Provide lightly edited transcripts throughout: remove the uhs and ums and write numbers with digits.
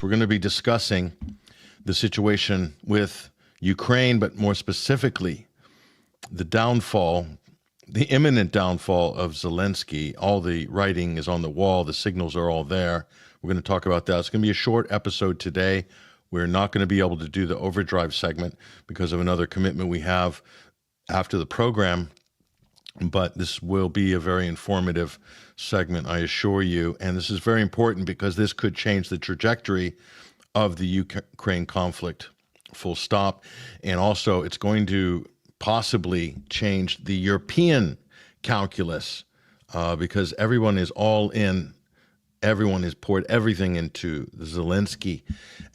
We're going to be discussing the situation with Ukraine, but more specifically, the imminent downfall of Zelensky. All the writing is on the wall. The signals are all there. We're going to talk about that. It's going to be a short episode today. We're not going to be able to do the Overdrive segment because of another commitment we have after the program. But this will be a very informative segment, I assure you. And this is very important because this could change the trajectory of the Ukraine conflict, full stop. And also, it's going to possibly change the European calculus because everyone is all in. Everyone has poured everything into Zelensky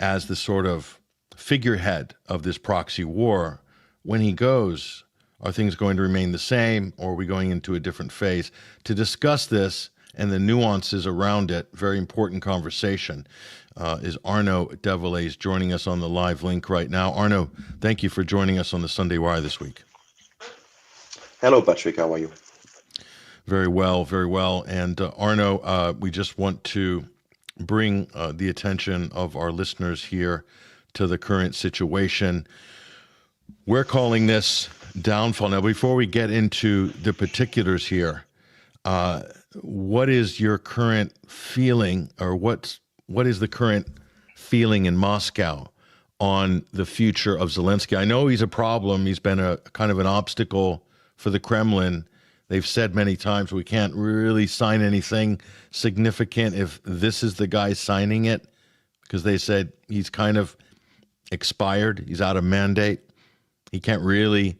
as the sort of figurehead of this proxy war. When he goes, are things going to remain the same, or are we going into a different phase? To discuss this and the nuances around it, very important conversation, is Arnaud Develay joining us on the live link right now. Arnaud, thank you for joining us on the Sunday Wire this week. Hello, Patrick. How are you? Very well, very well. And Arnaud, we just want to bring the attention of our listeners here to the current situation. We're calling this downfall. Now, before we get into the particulars here, what is your current feeling, or what is the current feeling in Moscow on the future of Zelensky? I know he's a problem. He's been a kind of an obstacle for the Kremlin. They've said many times we can't really sign anything significant if this is the guy signing it, because they said he's kind of expired. He's out of mandate. He can't really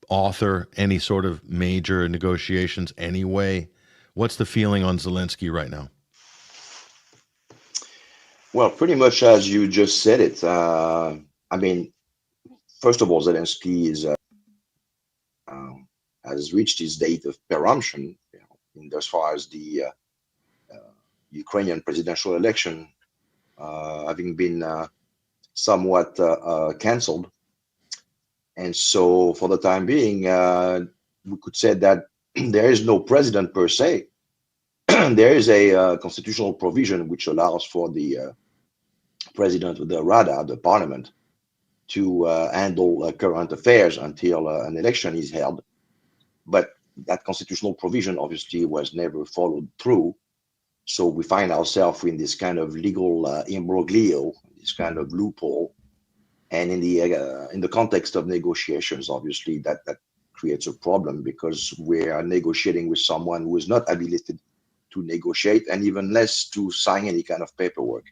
author any sort of major negotiations anyway. What's the feeling on Zelensky right now? Well, pretty much as you just said it. I mean, first of all, Zelensky has reached his date of péremption, as far as the Ukrainian presidential election having been somewhat cancelled. And so for the time being, we could say that there is no president per se. There is a constitutional provision which allows for the president of the Rada, the parliament, to handle current affairs until an election is held. But that constitutional provision obviously was never followed through. So we find ourselves in this kind of legal imbroglio, this kind of loophole. And in the context of negotiations, obviously, that creates a problem because we are negotiating with someone who is not habilitated to negotiate and even less to sign any kind of paperwork.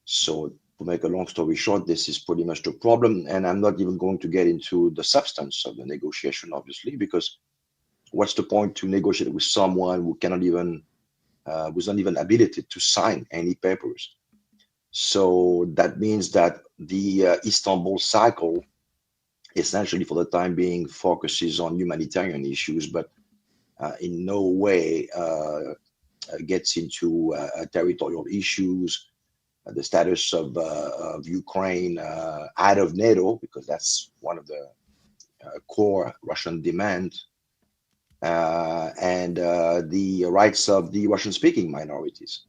So to make a long story short, this is pretty much the problem. And I'm not even going to get into the substance of the negotiation, obviously, because what's the point to negotiate with someone who cannot even, who's not even habilitated to sign any papers? So that means that the Istanbul cycle essentially for the time being focuses on humanitarian issues, but in no way gets into territorial issues, the status of Ukraine out of NATO, because that's one of the core Russian demands, and the rights of the Russian-speaking minorities.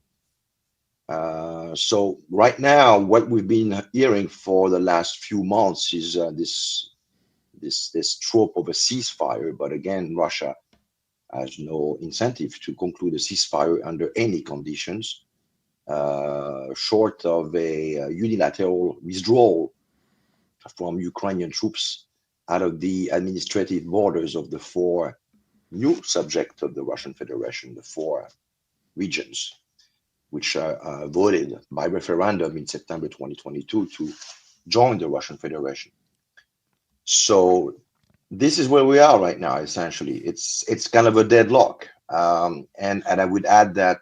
So right now, what we've been hearing for the last few months is this trope of a ceasefire. But again, Russia has no incentive to conclude a ceasefire under any conditions, short of a unilateral withdrawal from Ukrainian troops out of the administrative borders of the four new subjects of the Russian Federation, the four regions, which voted by referendum in September 2022 to join the Russian Federation. So this is where we are right now, essentially. It's kind of a deadlock. And I would add that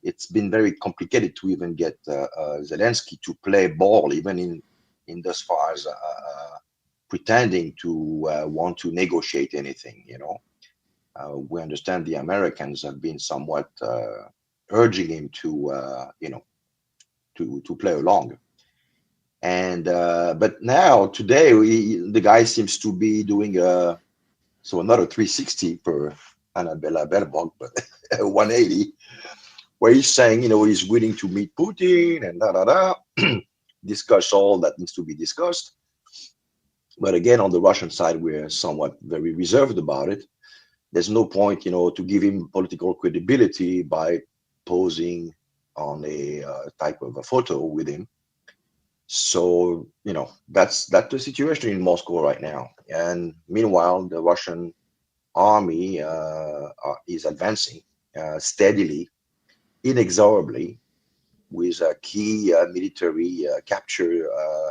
it's been very complicated to even get Zelensky to play ball, even in thus far as pretending to want to negotiate anything, we understand the Americans have been somewhat urging him to play along. And but now today the guy seems to be doing not a 360 per Annabella Bellbock, but 180, where he's saying, he's willing to meet Putin and discuss all that needs to be discussed. But again, on the Russian side, we're somewhat very reserved about it. There's no point, to give him political credibility by posing on a type of a photo with him. So, that's the situation in Moscow right now. And meanwhile, the Russian army is advancing steadily, inexorably, with a key military capture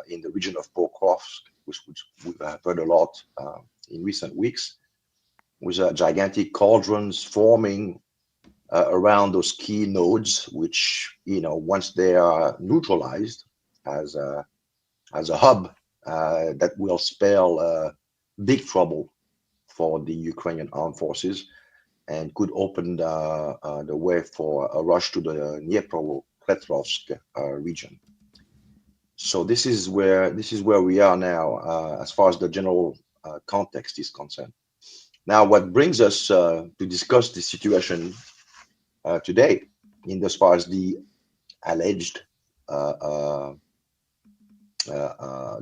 in the region of Pokrovsk, which we've heard a lot in recent weeks, with gigantic cauldrons forming around those key nodes, which, once they are neutralized as a hub, that will spell big trouble for the Ukrainian armed forces and could open the way for a rush to the Dnipropetrovsk region. So this is where we are now, as far as the general context is concerned. Now, what brings us to discuss the situation today, in as far as the alleged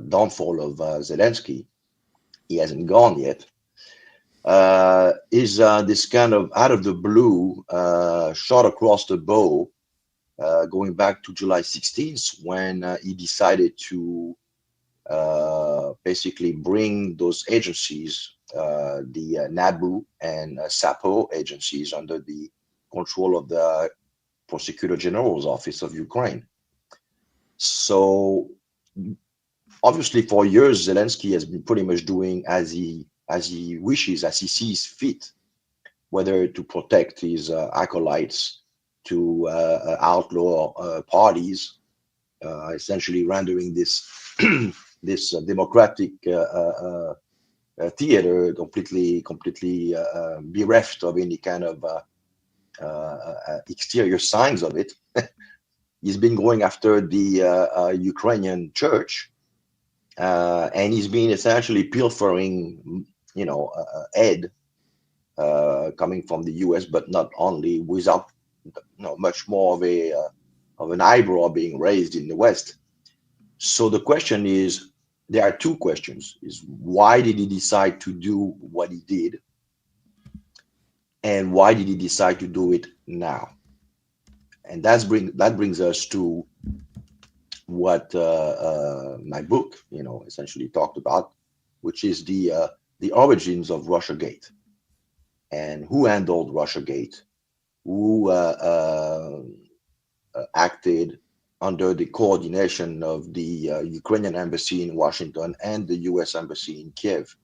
downfall of Zelensky, he hasn't gone yet, is this kind of out of the blue shot across the bow, going back to July 16th, when he decided to basically bring those agencies, the NABU and SAPO agencies, under the control of the Prosecutor General's Office of Ukraine. So obviously, for years, Zelensky has been pretty much doing as he wishes, as he sees fit, whether to protect his acolytes, to outlaw parties, essentially rendering this this democratic theater completely bereft of any kind of exterior signs of it. He's been going after the Ukrainian church, and he's been essentially pilfering, aid coming from the U.S., but not only, without much more of an eyebrow being raised in the West. So the question is, there are two questions: is why did he decide to do what he did, and why did he decide to do it now? And that brings us to what my book, essentially talked about, which is the origins of Russiagate, and who handled Russiagate, who acted under the coordination of the Ukrainian embassy in Washington and the U.S. embassy in Kiev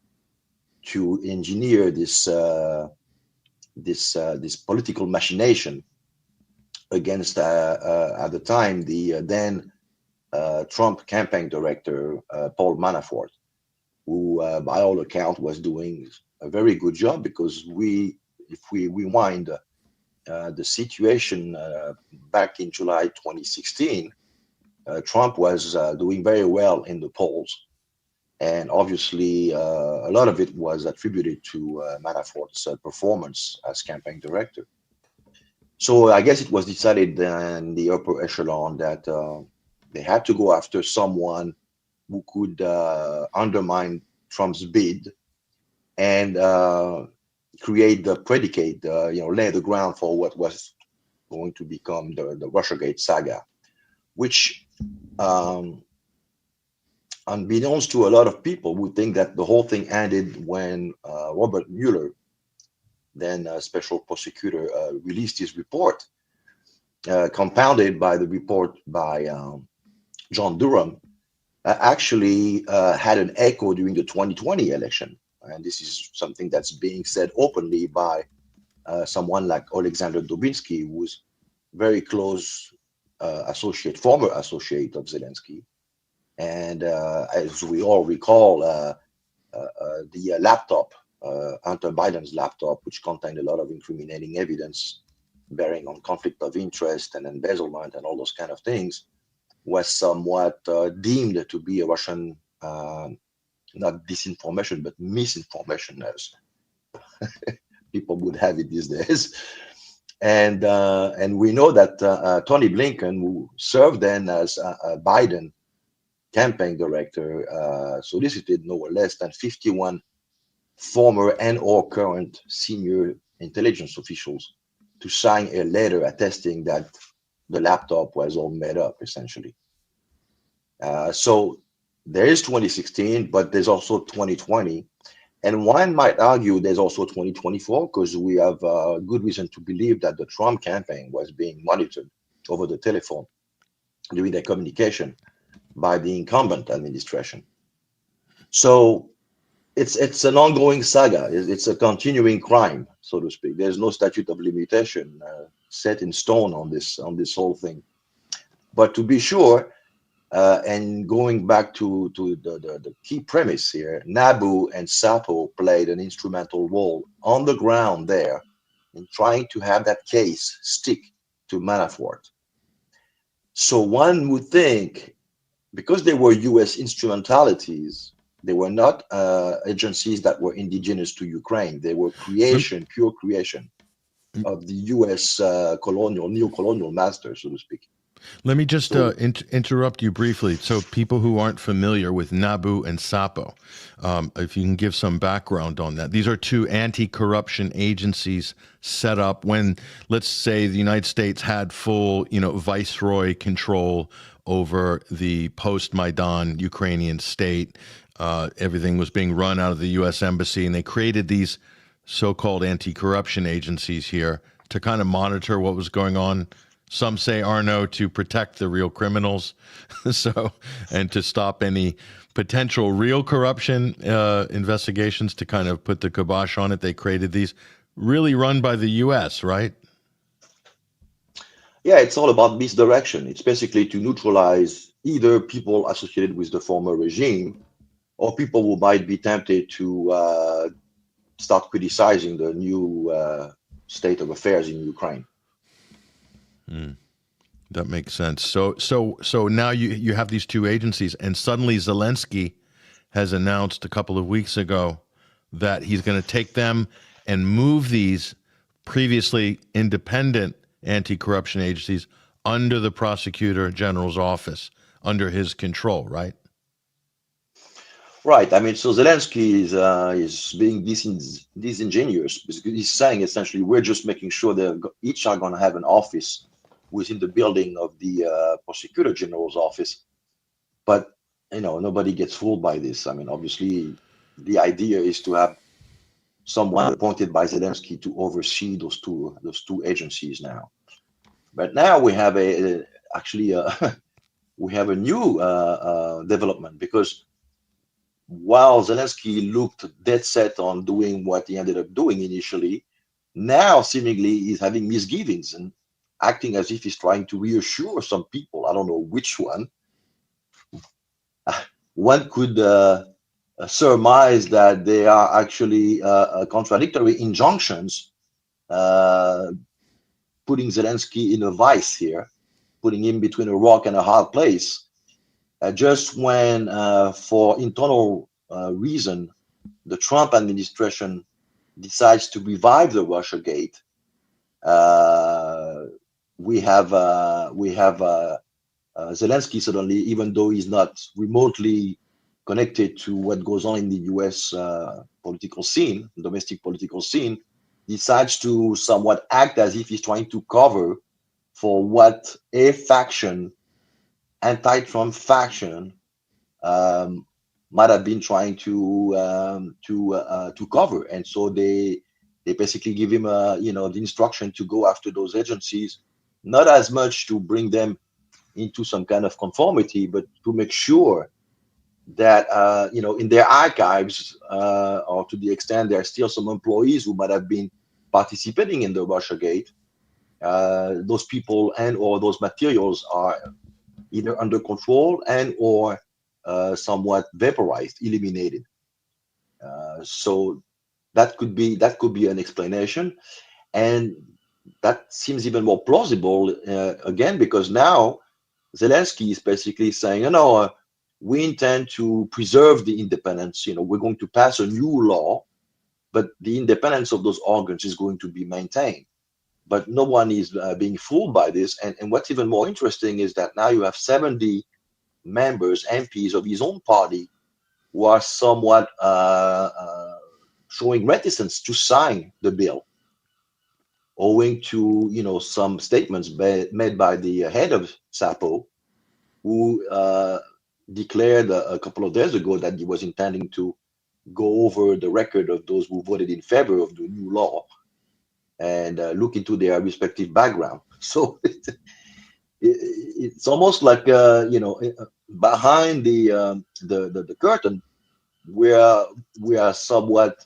to engineer this political machination against, at the time, the then Trump campaign director, Paul Manafort, who, by all accounts, was doing a very good job, because if we rewind the situation back in July 2016, Trump was doing very well in the polls. And obviously, a lot of it was attributed to Manafort's performance as campaign director. So I guess it was decided in the upper echelon that they had to go after someone who could undermine Trump's bid and create the predicate, lay the ground for what was going to become the Russiagate saga, which, unbeknownst to a lot of people, would think that the whole thing ended when Robert Mueller, then special prosecutor, released his report, compounded by the report by John Durham, actually had an echo during the 2020 election. And this is something that's being said openly by someone like Alexander Dubinsky, who was very close former associate of Zelensky. And as we all recall, the laptop, Hunter Biden's laptop, which contained a lot of incriminating evidence bearing on conflict of interest and embezzlement and all those kind of things, was somewhat deemed to be a Russian, not disinformation, but misinformation, as people would have it these days. And we know that Tony Blinken, who served then as Biden campaign director, solicited no less than 51 former and or current senior intelligence officials to sign a letter attesting that the laptop was all made up, essentially. So there is 2016, but there's also 2020. And one might argue there's also 2024 because we have good reason to believe that the Trump campaign was being monitored over the telephone during their communication by the incumbent administration. So it's an ongoing saga. It's a continuing crime, so to speak. There's no statute of limitation set in stone on this whole thing. But to be sure, and going back to the key premise here, Nabu and Sapo played an instrumental role on the ground there in trying to have that case stick to Manafort. So one would think, because they were US instrumentalities, they were not agencies that were indigenous to Ukraine. They were pure creation of the US neo-colonial master, so to speak. Let me just interrupt you briefly. So people who aren't familiar with Nabu and Sapo, if you can give some background on that. These are two anti-corruption agencies set up when, let's say, the United States had full, viceroy control over the post-Maidan Ukrainian state. Everything was being run out of the U.S. Embassy, and they created these so-called anti-corruption agencies here to kind of monitor what was going on. Some say, Arnaud, to protect the real criminals, and to stop any potential real corruption investigations, to kind of put the kibosh on it. They created these, really run by the U.S., right? Yeah, it's all about misdirection. It's basically to neutralize either people associated with the former regime or people who might be tempted to start criticizing the new state of affairs in Ukraine. That makes sense. So now you have these two agencies, and suddenly Zelensky has announced a couple of weeks ago that he's going to take them and move these previously independent anti-corruption agencies under the prosecutor general's office, under his control, right? Right. I mean, so Zelensky is being disingenuous because he's saying essentially we're just making sure that each are going to have an office within the building of the prosecutor general's office. But nobody gets fooled by this. I mean, obviously, the idea is to have someone appointed by Zelensky to oversee those two agencies now. But now we have we have a new development, because while Zelensky looked dead set on doing what he ended up doing initially, now seemingly he's having misgivings and acting as if he's trying to reassure some people. I don't know which one. One could surmise that they are actually contradictory injunctions, putting Zelensky in a vice here, putting him between a rock and a hard place. Just when, for internal reason, the Trump administration decides to revive the Russiagate, we have Zelensky suddenly, even though he's not remotely connected to what goes on in the U.S. Political scene, domestic political scene, decides to somewhat act as if he's trying to cover for what a faction, anti-Trump faction, might have been trying to cover. And so they basically give him the instruction to go after those agencies, not as much to bring them into some kind of conformity, but to make sure that in their archives, or to the extent there are still some employees who might have been participating in the Russiagate, those people and or those materials are either under control and or somewhat vaporized, eliminated. So that could be an explanation, and that seems even more plausible again, because now Zelensky is basically saying, we intend to preserve the independence. We're going to pass a new law, but the independence of those organs is going to be maintained. but no one is being fooled by this. And what's even more interesting is that now you have 70 members, MPs of his own party, who are somewhat showing reticence to sign the bill, owing to some statements made by the head of SAPO, who declared a couple of days ago that he was intending to go over the record of those who voted in favor of the new law and look into their respective background. So it's almost like behind the curtain, we are somewhat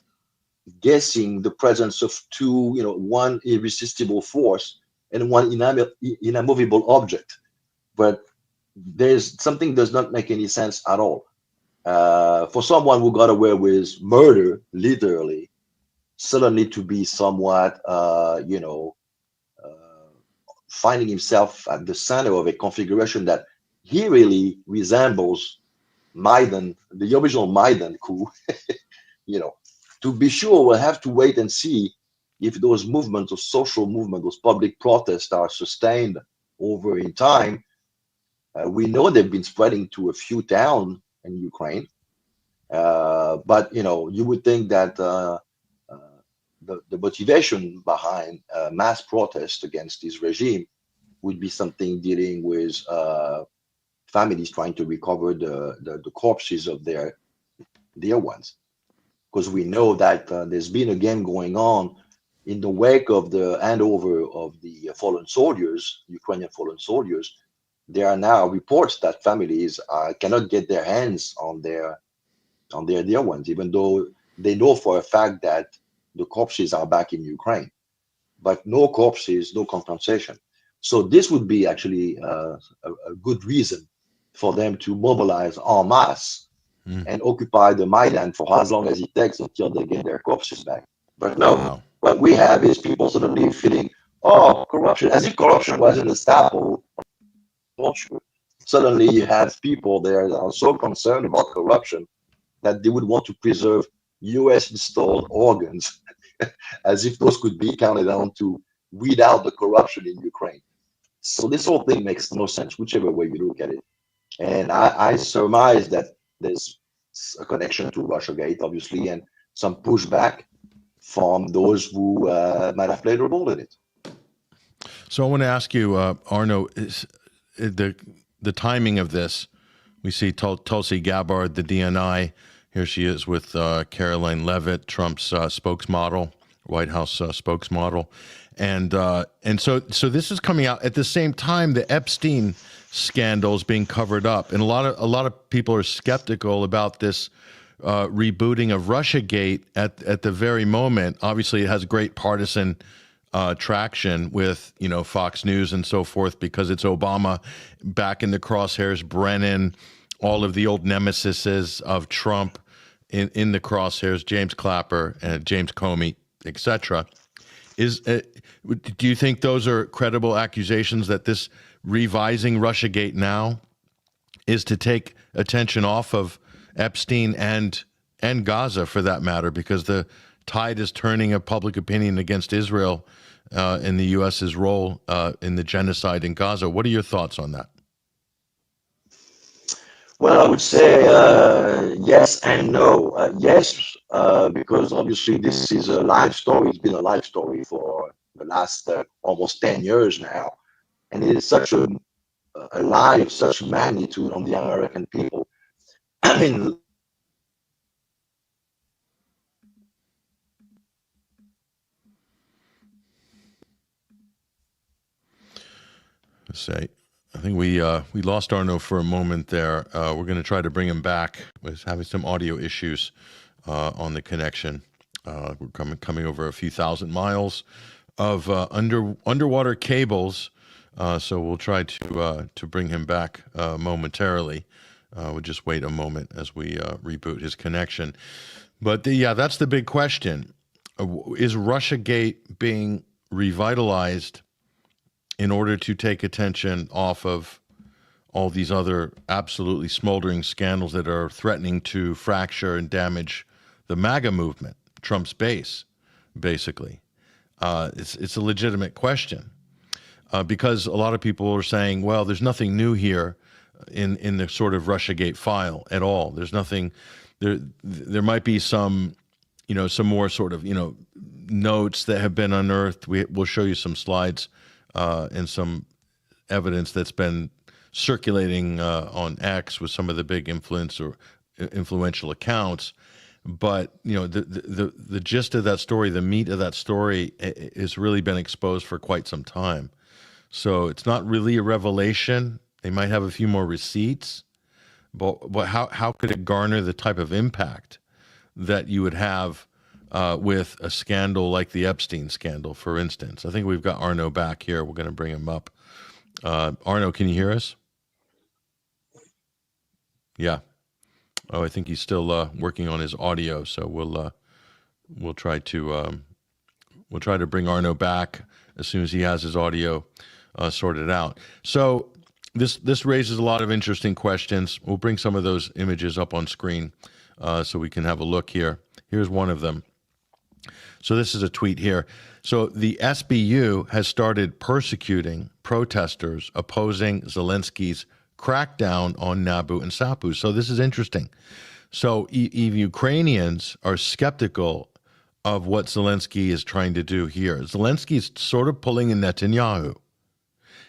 guessing the presence of two, one irresistible force and one inamovable object. But there's something does not make any sense at all. For someone who got away with murder, literally, suddenly to be somewhat, finding himself at the center of a configuration that he really resembles Maidan, the original Maidan coup. To be sure, we'll have to wait and see if those movements, those social movements, those public protests are sustained over in time. We know they've been spreading to a few towns in Ukraine, but you would think that the motivation behind mass protest against this regime would be something dealing with families trying to recover the corpses of their dear ones. Because we know that there's been a game going on in the wake of the handover of the fallen soldiers, Ukrainian fallen soldiers. There are now reports that families cannot get their hands on their dear ones, even though they know for a fact that the corpses are back in Ukraine. But no corpses, no compensation. So this would be actually a good reason for them to mobilize en masse and occupy the Maidan for as long as it takes until they get their corpses back. But no, what we have is people suddenly feeling, oh, corruption, as if corruption wasn't a staple. Suddenly you have people there that are so concerned about corruption that they would want to preserve US installed organs as if those could be counted on to weed out the corruption in Ukraine. So this whole thing makes no sense, whichever way you look at it. And I surmise that there's a connection to Russiagate, obviously, and some pushback from those who might have played a role in it. So I want to ask you, Arnaud, is the timing of this? We see Tulsi Gabbard, the DNI. Here she is with Caroline Leavitt, Trump's spokesmodel, White House spokesmodel, and so this is coming out at the same time the Epstein scandal is being covered up, and a lot of people are skeptical about this rebooting of Russiagate at the very moment. Obviously, it has great partisan traction with Fox News and so forth because it's Obama back in the crosshairs, Brennan, all of the old nemesises of Trump in the crosshairs, James Clapper and James Comey, etc. Do you think those are credible accusations that this revising Russiagate now is to take attention off of Epstein and Gaza, for that matter, because the tide is turning of public opinion against Israel and the U.S.'s role in the genocide in Gaza? What are your thoughts on that? Well, I would say yes and no. Yes, because obviously this is a live story. It's been a live story for the last almost 10 years now. And it is such a lie of such magnitude on the American people. I mean, I think we lost Arnaud for a moment there. We're going to try to bring him back. We're having some audio issues on the connection. We're coming over a few thousand miles of underwater cables, so we'll try to bring him back momentarily. We'll just wait a moment as we reboot his connection. But that's the big question: is Russiagate being revitalized in order to take attention off of all these other absolutely smoldering scandals that are threatening to fracture and damage the MAGA movement, Trump's base, basically? It's a legitimate question because a lot of people are saying, well, there's nothing new here in the sort of Russiagate file at all. There's nothing there. There might be some, some more sort of, notes that have been unearthed. We'll show you some slides and some evidence that's been circulating on X with some of the big influential accounts. But the gist of that story, the meat of that story, has really been exposed for quite some time. So it's not really a revelation. They might have a few more receipts, but how could it garner the type of impact that you would have with a scandal like the Epstein scandal, for instance? I think we've got Arnaud back here. We're going to bring him up. Arnaud, can you hear us? Yeah. Oh, I think he's still working on his audio, so we'll try to bring Arnaud back as soon as he has his audio sorted out. So this raises a lot of interesting questions. We'll bring some of those images up on screen so we can have a look here. Here's one of them. So this is a tweet here. So the SBU has started persecuting protesters opposing Zelensky's crackdown on Nabu and Sapu. So this is interesting. So Ukrainians are skeptical of what Zelensky is trying to do here. Zelensky's sort of pulling a Netanyahu.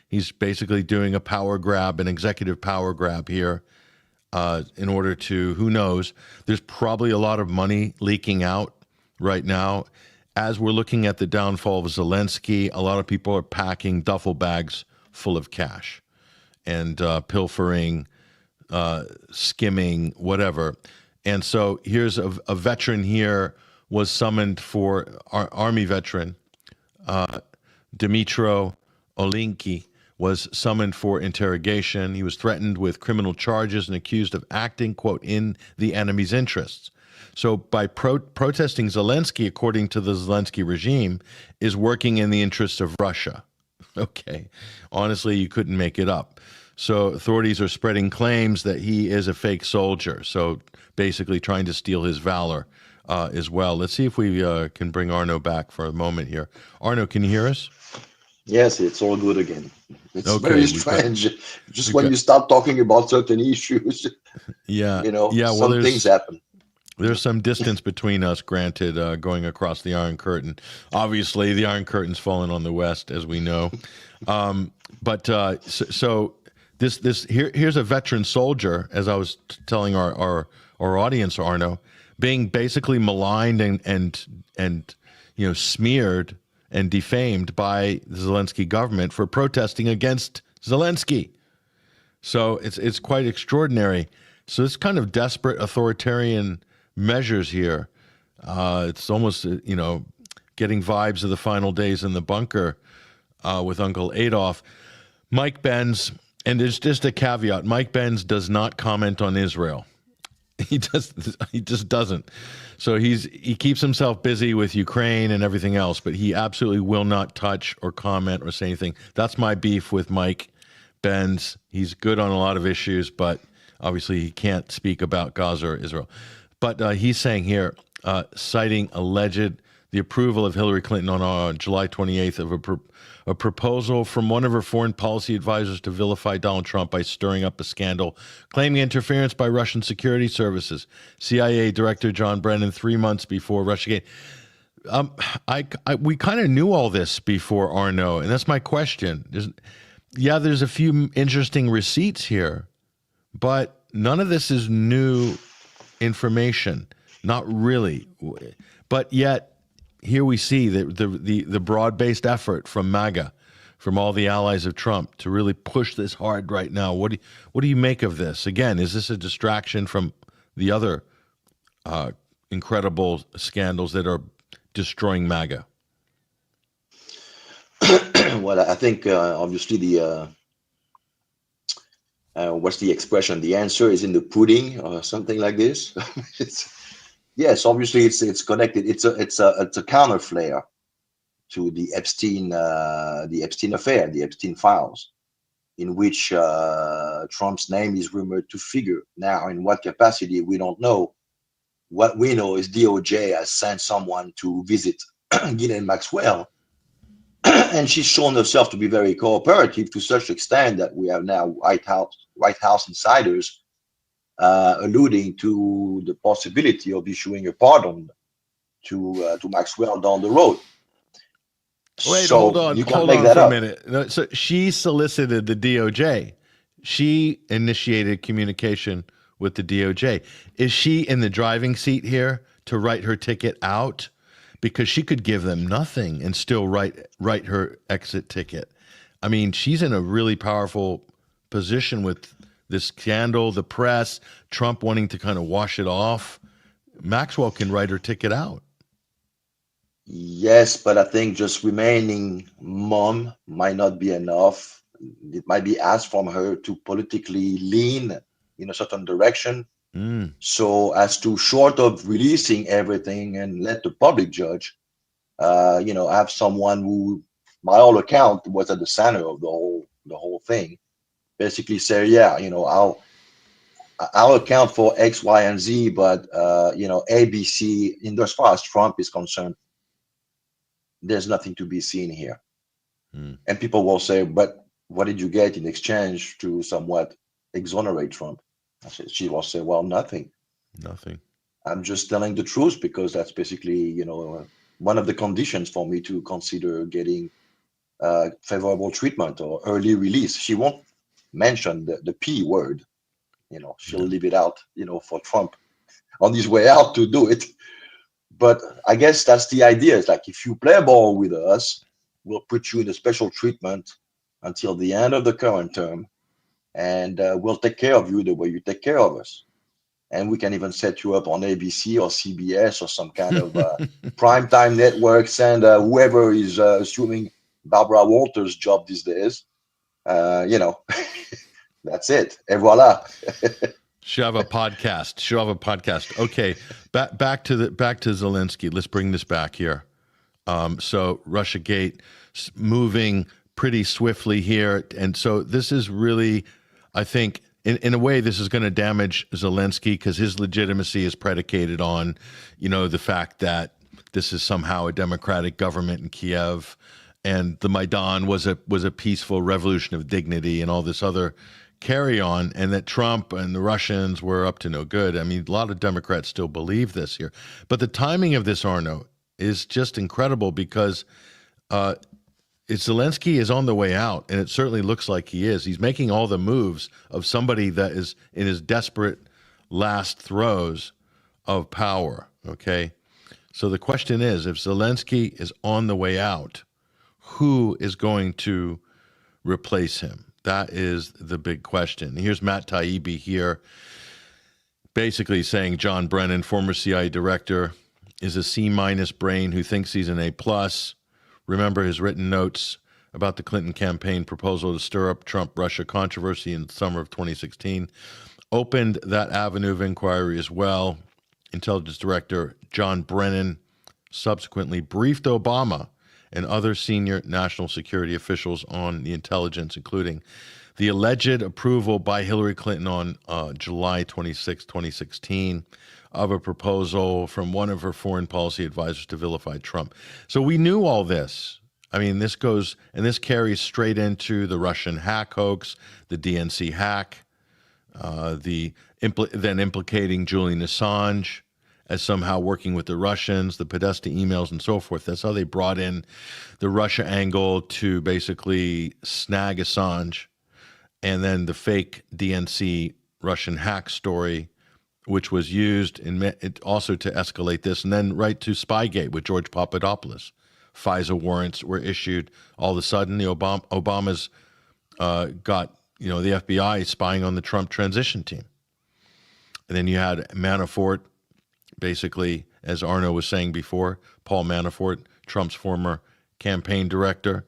He's basically doing a power grab, an executive power grab here in order to, who knows, there's probably a lot of money leaking out right now. As we're looking at the downfall of Zelensky, a lot of people are packing duffel bags full of cash and pilfering, skimming, whatever. And so here's a veteran here was summoned for Army veteran, Dmytro Olenki, was summoned for interrogation. He was threatened with criminal charges and accused of acting, quote, in the enemy's interests. So by protesting Zelensky, according to the Zelensky regime, is working in the interests of Russia. Okay. Honestly, you couldn't make it up. So authorities are spreading claims that he is a fake soldier. So basically trying to steal his valor as well. Let's see if we can bring Arnaud back for a moment here. Arnaud, can you hear us? Yes, it's all good again. It's okay, very strange. Just when you start talking about certain issues, some things happen. There's some distance between us, granted, going across the Iron Curtain. Obviously, the Iron Curtain's fallen on the West, as we know. So here's a veteran soldier, as I was telling our audience, Arnaud, being basically maligned and smeared and defamed by the Zelensky government for protesting against Zelensky. So it's quite extraordinary. So it's kind of desperate authoritarian measures here. It's almost, getting vibes of the final days in the bunker with Uncle Adolf. Mike Benz, and there's just a caveat, Mike Benz does not comment on Israel. He just doesn't. So he keeps himself busy with Ukraine and everything else, but he absolutely will not touch or comment or say anything. That's my beef with Mike Benz. He's good on a lot of issues, but obviously he can't speak about Gaza or Israel. But he's saying here, citing the approval of Hillary Clinton on July 28th of a proposal from one of her foreign policy advisors to vilify Donald Trump by stirring up a scandal, claiming interference by Russian security services. CIA Director John Brennan 3 months before Russiagate. We kind of knew all this before, Arnaud, and that's my question. There's a few interesting receipts here, but none of this is new information. Not really. But yet, here we see the broad-based effort from MAGA, from all the allies of Trump, to really push this hard right now. What do you make of this? Again, is this a distraction from the other incredible scandals that are destroying MAGA? Well, I think obviously what's the expression? The answer is in the pudding, or something like this. Yes, obviously it's connected. It's a counter flare to the Epstein affair, the Epstein files, in which Trump's name is rumored to figure. Now, in what capacity, we don't know. What we know is DOJ has sent someone to visit Ghislaine Maxwell and she's shown herself to be very cooperative to such extent that we have now White House insiders alluding to the possibility of issuing a pardon to Maxwell down the road. Wait, So hold on you can make that for a up. minute. No, so she solicited the DOJ. She initiated communication with the DOJ. Is she in the driving seat here to write her ticket out? Because she could give them nothing and still write her exit ticket. I mean, she's in a really powerful position with this scandal, the press, Trump wanting to kind of wash it off. Maxwell can write her ticket out. Yes, but I think just remaining mum might not be enough. It might be asked from her to politically lean in a certain direction. So as to, short of releasing everything and let the public judge, have someone who, by all account, was at the center of the whole thing, basically say, yeah, I'll account for X, Y, and Z, but ABC, in as far as Trump is concerned, there's nothing to be seen here. And people will say, but what did you get in exchange to somewhat exonerate Trump? She will say, well, nothing. Nothing. I'm just telling the truth because that's basically, one of the conditions for me to consider getting favorable treatment or early release. She won't mention the P word. She'll leave it out, for Trump on his way out to do it. But I guess that's the idea. It's like, if you play ball with us, we'll put you in a special treatment until the end of the current term, and we'll take care of you the way you take care of us. And we can even set you up on ABC or CBS or some kind of primetime networks, and whoever is assuming Barbara Walters' job these days, that's it. Et voila. She'll have a podcast. Okay, back to Zelensky. Let's bring this back here. So Russiagate moving pretty swiftly here, and so this is really, I think, in a way, this is going to damage Zelensky because his legitimacy is predicated on, the fact that this is somehow a democratic government in Kiev, and the Maidan was a peaceful revolution of dignity and all this other carry on, and that Trump and the Russians were up to no good. I mean, a lot of Democrats still believe this here. But the timing of this, Arnaud, is just incredible because Zelensky is on the way out, and it certainly looks like he is. He's making all the moves of somebody that is in his desperate last throes of power, okay? So the question is, if Zelensky is on the way out, who is going to replace him? That is the big question. Here's Matt Taibbi here, basically saying John Brennan, former CIA director, is a C- brain who thinks he's an A+. Remember his written notes about the Clinton campaign proposal to stir up Trump-Russia controversy in the summer of 2016. Opened that avenue of inquiry as well. Intelligence Director John Brennan subsequently briefed Obama and other senior national security officials on the intelligence, including the alleged approval by Hillary Clinton on July 26, 2016, of a proposal from one of her foreign policy advisors to vilify Trump. So we knew all this. I mean, this carries straight into the Russian hack hoax, the DNC hack, then implicating Julian Assange as somehow working with the Russians, the Podesta emails and so forth. That's how they brought in the Russia angle to basically snag Assange, and then the fake DNC Russian hack story, which was used also to escalate this, and then right to Spygate with George Papadopoulos. FISA warrants were issued. All of a sudden, the Obamas got the FBI spying on the Trump transition team. And then you had Manafort, basically, as Arnaud was saying before, Paul Manafort, Trump's former campaign director,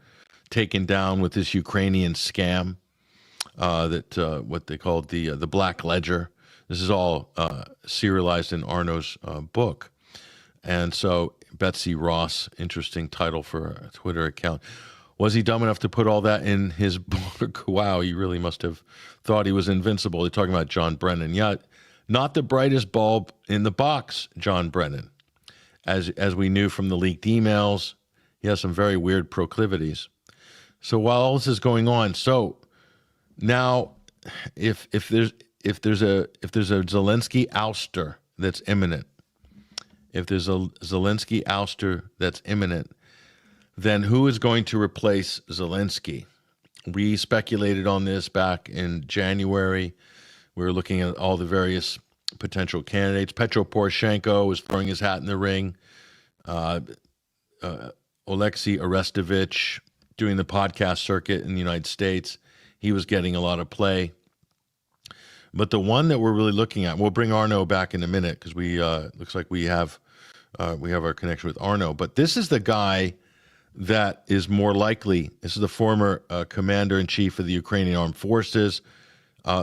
taken down with this Ukrainian scam that what they called the Black Ledger. This is all serialized in Arnaud's book. And so Betsy Ross, interesting title for a Twitter account. Was he dumb enough to put all that in his book? Wow, he really must have thought he was invincible. They're talking about John Brennan. Yeah, not the brightest bulb in the box, John Brennan. As we knew from the leaked emails, He has some very weird proclivities. So while all this is going on, so now if there's a Zelensky ouster that's imminent, if there's a Zelensky ouster that's imminent, then who is going to replace Zelensky? We speculated on this back in January. We were looking at all the various potential candidates. Petro Poroshenko was throwing his hat in the ring. Alexei Arestovich doing the podcast circuit in the United States. He was getting a lot of play. But the one that we're really looking at, we'll bring Arnaud back in a minute because we looks like we have our connection with Arnaud. But this is the guy that is more likely. This is the former commander-in-chief of the Ukrainian Armed Forces,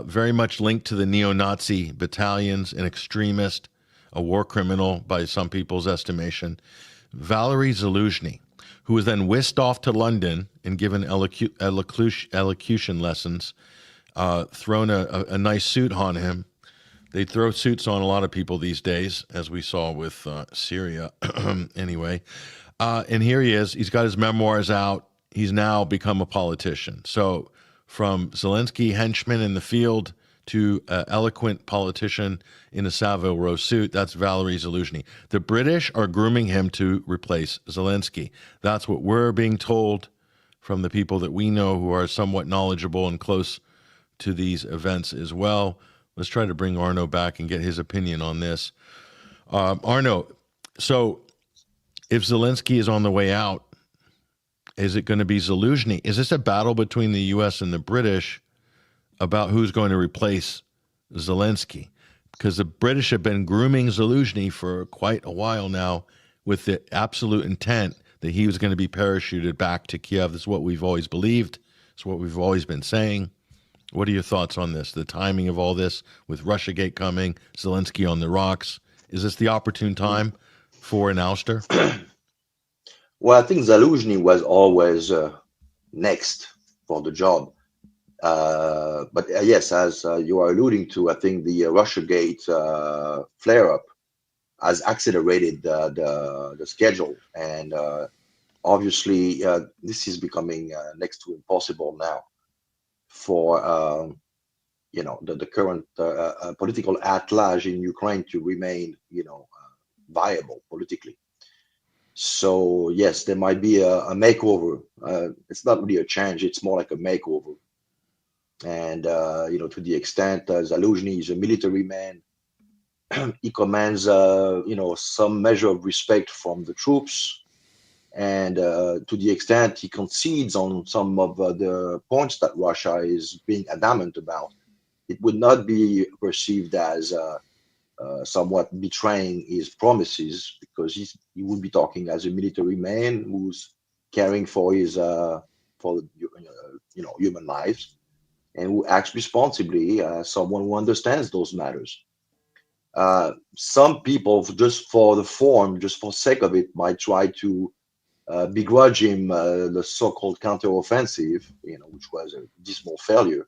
very much linked to the neo-Nazi battalions, an extremist, a war criminal by some people's estimation, Valery Zaluzhny, who was then whisked off to London and given elocution lessons, thrown a nice suit on him. They throw suits on a lot of people these days, as we saw with Syria anyway. And here he is. He's got his memoirs out. He's now become a politician. So from Zelensky henchman in the field to eloquent politician in a Savile Row suit, that's Valery Zaluzhny. The British are grooming him to replace Zelensky. That's what we're being told from the people that we know who are somewhat knowledgeable and close to these events as well. Let's try to bring Arnaud back and get his opinion on this. Arnaud, so if Zelensky is on the way out, is it going to be Zaluzhny? Is this a battle between the U.S. and the British about who's going to replace Zelensky? Because the British have been grooming Zaluzhny for quite a while now with the absolute intent that he was going to be parachuted back to Kiev. This is what we've always believed. It's what we've always been saying. What are your thoughts on this? The timing of all this with Russiagate coming, Zelensky on the rocks. Is this the opportune time for an ouster? Well, I think Zaluzhny was always next for the job. But yes, as you are alluding to, I think the Russiagate flare-up has accelerated the schedule. And obviously, this is becoming next to impossible now for the current political at-large in Ukraine to remain viable politically. So yes, there might be a makeover. It's not really a change; it's more like a makeover. And to the extent Zaluzhny is a military man, he commands some measure of respect from the troops. And to the extent he concedes on some of the points that Russia is being adamant about, it would not be perceived as somewhat betraying his promises, because he would be talking as a military man who's caring for his human lives, and who acts responsibly, someone who understands those matters. Some people, just for the form, just for sake of it, might try to begrudge him the so-called counteroffensive, which was a dismal failure.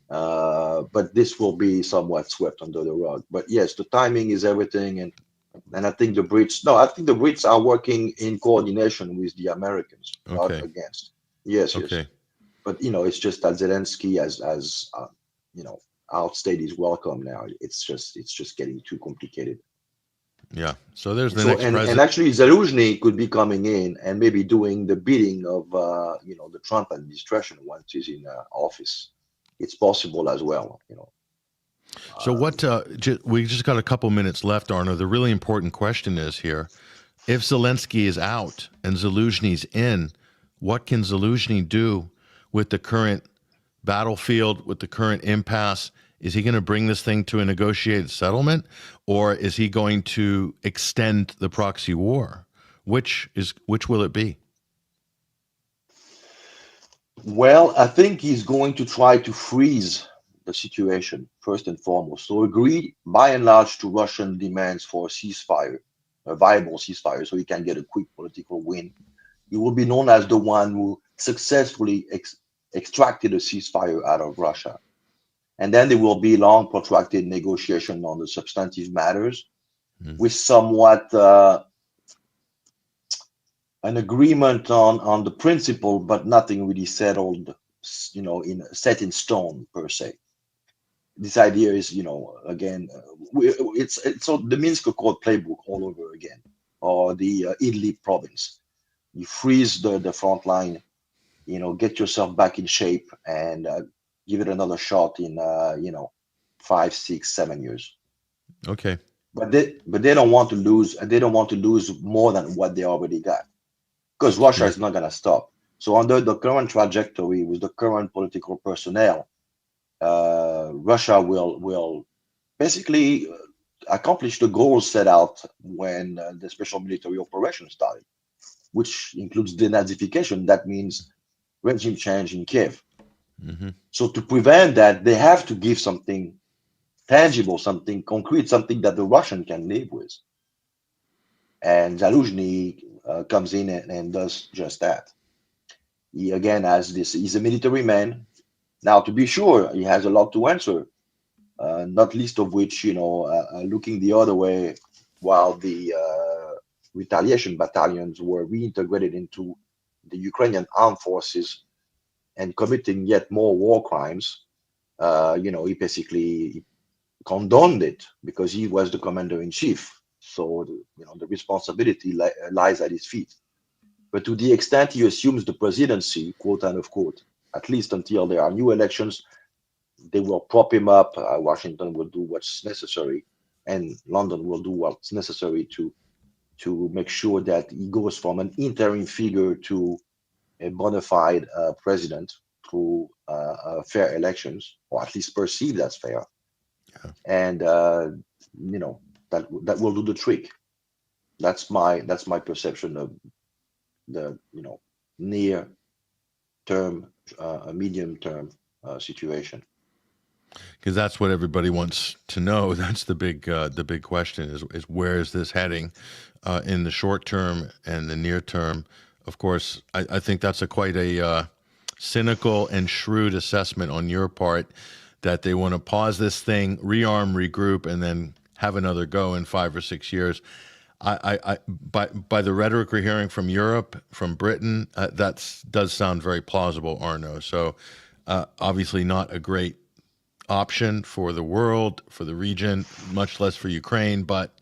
But this will be somewhat swept under the rug. But yes, the timing is everything, and I think the Brits are working in coordination with the Americans, not against. Yes, okay. Yes. But it's just that Zelensky has outstayed his welcome now. It's just getting too complicated. Yeah. So there's the next president. And actually, Zaluzhny could be coming in and maybe doing the bidding of the Trump administration once he's in office. It's possible as well. So what? We just got a couple minutes left, Arnaud. The really important question is here: if Zelensky is out and Zaluzhny's in, what can Zaluzhny do with the current battlefield, with the current impasse? Is he going to bring this thing to a negotiated settlement, or is he going to extend the proxy war? Which will it be? Well, I think he's going to try to freeze the situation first and foremost. So agree by and large to Russian demands for a ceasefire, a viable ceasefire, so he can get a quick political win. He will be known as the one who successfully extracted a ceasefire out of Russia. And then there will be long, protracted negotiation on the substantive matters with somewhat an agreement on the principle, but nothing really settled, set in stone per se. This idea is, again, it's sort of the Minsk Accord playbook all over again, or the Idlib province. You freeze the front line, get yourself back in shape, and give it another shot in, 5, 6, 7 years. Okay. But they don't want to lose, and they don't want to lose more than what they already got, because Russia is not going to stop. So under the current trajectory, with the current political personnel, Russia will basically accomplish the goals set out when the special military operation started, which includes denazification. That means regime change in Kiev. Mm-hmm. So to prevent that, they have to give something tangible, something concrete, something that the Russian can live with. And Zaluzhny comes in and does just that. He again has this. He's a military man. Now, to be sure, he has a lot to answer. Not least of which, looking the other way while the retaliation battalions were reintegrated into the Ukrainian armed forces and committing yet more war crimes. He basically condoned it because he was the commander in chief. So, the responsibility lies at his feet. But to the extent he assumes the presidency, quote unquote, at least until there are new elections, they will prop him up. Washington will do what's necessary, and London will do what's necessary to make sure that he goes from an interim figure to a bona fide president through fair elections, or at least perceived as fair. Yeah. And that will do the trick. That's my perception of the near term, medium term situation. Because that's what everybody wants to know. That's the big question is where is this heading in the short term and the near term. Of course, I think that's quite a cynical and shrewd assessment on your part that they want to pause this thing, rearm, regroup, and then have another go in 5 or 6 years. By the rhetoric we're hearing from Europe, from Britain, that does sound very plausible, Arnaud. So obviously not a great option for the world, for the region, much less for Ukraine, but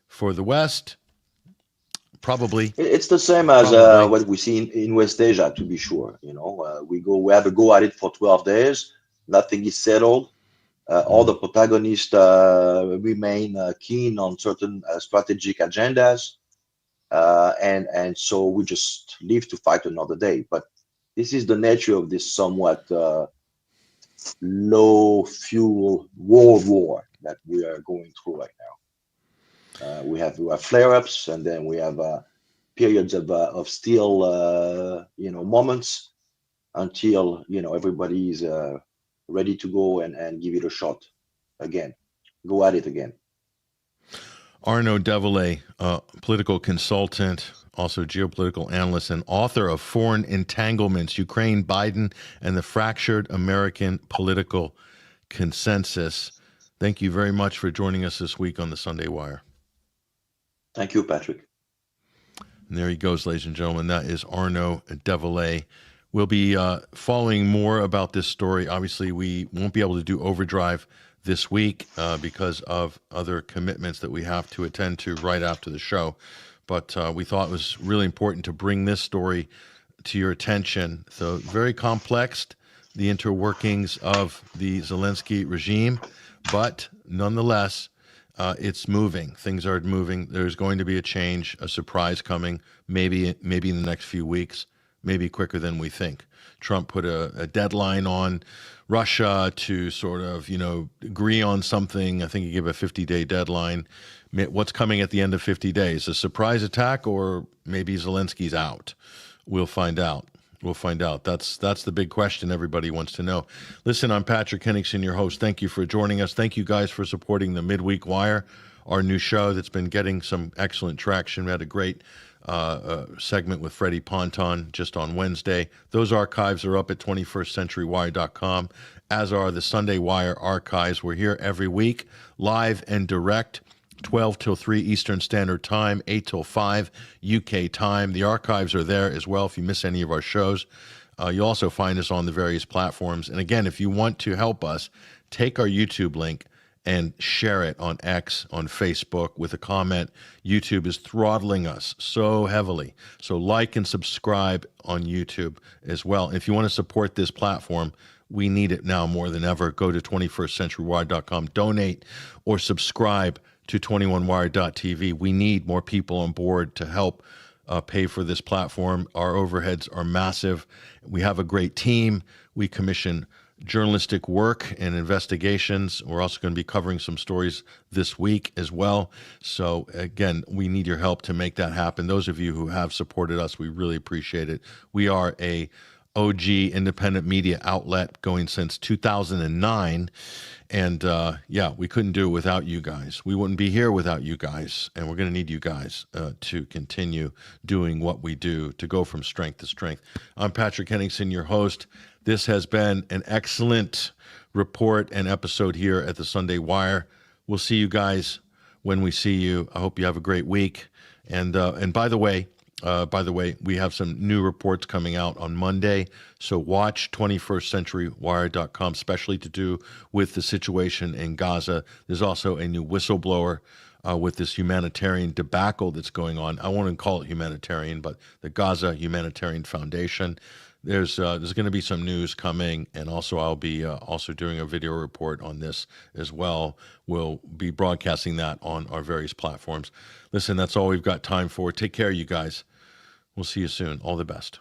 for the West, probably. It's the same as what we see in West Asia, to be sure. We have a go at it for 12 days. Nothing is settled. All the protagonists remain keen on certain strategic agendas, and so we just live to fight another day. But this is the nature of this somewhat low fuel world war that we are going through right now. We have flare-ups, and then we have periods of still moments until everybody is ready to go and give it a shot again, go at it again. Arnaud Develay, political consultant, also geopolitical analyst and author of Foreign Entanglements, Ukraine, Biden, and the Fractured American Political Consensus. Thank you very much for joining us this week on the Sunday Wire. Thank you, Patrick. And there he goes, ladies and gentlemen. That is Arnaud Develay. We'll be following more about this story. Obviously, we won't be able to do Overdrive this week because of other commitments that we have to attend to right after the show. But we thought it was really important to bring this story to your attention. So very complex, the interworkings of the Zelensky regime, but nonetheless, it's moving. Things are moving. There's going to be a change, a surprise coming, maybe in the next few weeks, maybe quicker than we think. Trump put a deadline on Russia to sort of, agree on something. I think he gave a 50-day deadline. What's coming at the end of 50 days? A surprise attack, or maybe Zelensky's out? We'll find out. That's the big question everybody wants to know. Listen, I'm Patrick Henningsen, your host. Thank you for joining us. Thank you guys for supporting the Midweek Wire, our new show that's been getting some excellent traction. We had a great segment with Freddie Ponton just on Wednesday. Those archives are up at 21stcenturywire.com, as are the Sunday Wire archives. We're here every week, live and direct, 12 till 3 Eastern Standard Time, 8 till 5 UK time. The archives are there as well if you miss any of our shows. You'll also find us on the various platforms. And again, if you want to help us, take our YouTube link and share it on X, on Facebook with a comment. YouTube is throttling us so heavily. So like and subscribe on YouTube as well. If you want to support this platform, we need it now more than ever. Go to 21stcenturywire.com, donate or subscribe to 21wire.tv. We need more people on board to help pay for this platform. Our overheads are massive. We have a great team. We commission journalistic work and investigations. We're also going to be covering some stories this week as well. So again, we need your help to make that happen. Those of you who have supported us, we really appreciate it. We are a OG independent media outlet going since 2009. And yeah, we couldn't do it without you guys. We wouldn't be here without you guys. And we're going to need you guys to continue doing what we do, to go from strength to strength. I'm Patrick Henningsen, your host. This has been an excellent report and episode here at the Sunday Wire. We'll see you guys when we see you. I hope you have a great week. And by the way, we have some new reports coming out on Monday. So watch 21stcenturywire.com, especially to do with the situation in Gaza. There's also a new whistleblower with this humanitarian debacle that's going on. I won't even call it humanitarian, but the Gaza Humanitarian Foundation. There's going to be some news coming, and also I'll be also doing a video report on this as well. We'll be broadcasting that on our various platforms. Listen, that's all we've got time for. Take care, you guys. We'll see you soon. All the best.